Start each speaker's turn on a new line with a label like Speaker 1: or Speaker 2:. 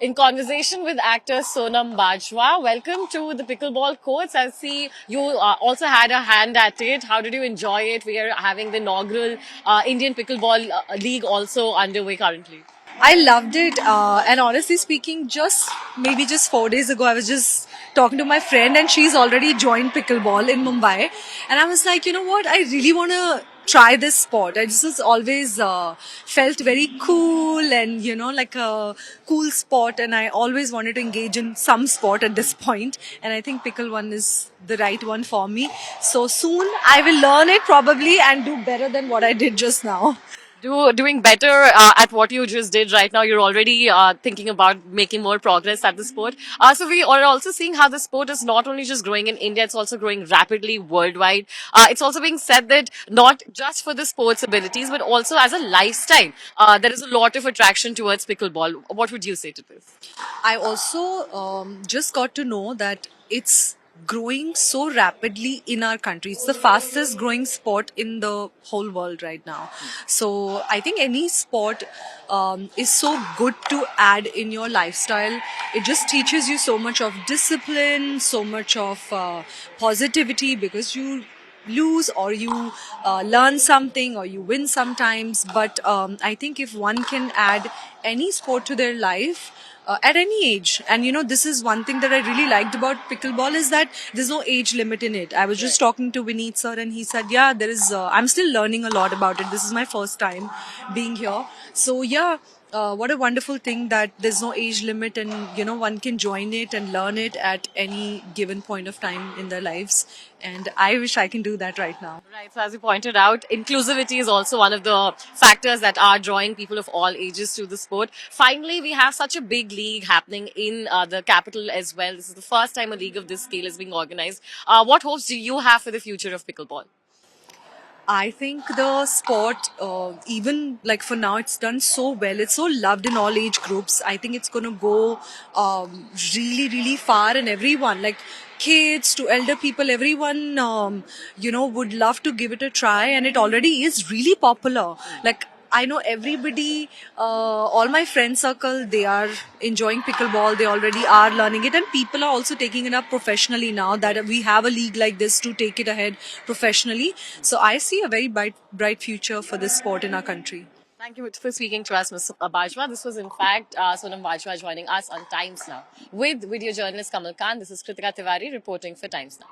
Speaker 1: in conversation with actor Sonam Bajwa. Welcome to the pickleball courts. I see you also had a hand at it. How did you enjoy it? We are having the inaugural Indian Pickleball League also underway currently.
Speaker 2: I loved it. And honestly speaking, just 4 days ago, I was just talking to my friend, and she's already joined pickleball in Mumbai. And I was like, you know what? I really want to try this sport. I just was always felt very cool and, like a cool sport. And I always wanted to engage in some sport at this point. And I think pickle one is the right one for me. So soon I will learn it probably and do better than what I did just now.
Speaker 1: Doing better at what you just did right now. You're already thinking about making more progress at the sport. So we are also seeing how the sport is not only just growing in India, it's also growing rapidly worldwide. It's also being said that not just for the sports abilities, but also as a lifestyle, there is a lot of attraction towards pickleball. What would you say to this?
Speaker 2: I also just got to know that it's growing so rapidly in our country. It's the fastest growing sport in the whole world right now. So I think any sport is so good to add in your lifestyle. It just teaches you so much of discipline, so much of positivity, because you lose or you learn something or you win sometimes. But I think if one can add any sport to their life at any age, and this is one thing that I really liked about pickleball, is that there's no age limit in it. I was just talking to Vineet sir, and he said, yeah, there is I'm still learning a lot about it. This is my first time being here. So yeah, what a wonderful thing that there's no age limit, and one can join it and learn it at any given point of time in their lives. And I wish I can do that right now.
Speaker 1: Right. So as you pointed out, inclusivity is also one of the factors that are drawing people of all ages to the sport. Finally, we have such a big league happening in the capital as well. This is the first time a league of this scale is being organized. What hopes do you have for the future of pickleball?
Speaker 2: I think the sport, even like for now, it's done so well. It's so loved in all age groups. I think it's going to go really, really far, and everyone, like kids to elder people, everyone, would love to give it a try, and it already is really popular. Like, I know everybody, all my friend circle, they are enjoying pickleball. They already are learning it, and people are also taking it up professionally now that we have a league like this to take it ahead professionally. So I see a very bright future for this sport in our country.
Speaker 1: Thank you for speaking to us, Ms. Bajwa. This was, in fact, Sonam Bajwa joining us on Times Now. With video journalist Kamal Khan, this is Kritika Tiwari reporting for Times Now.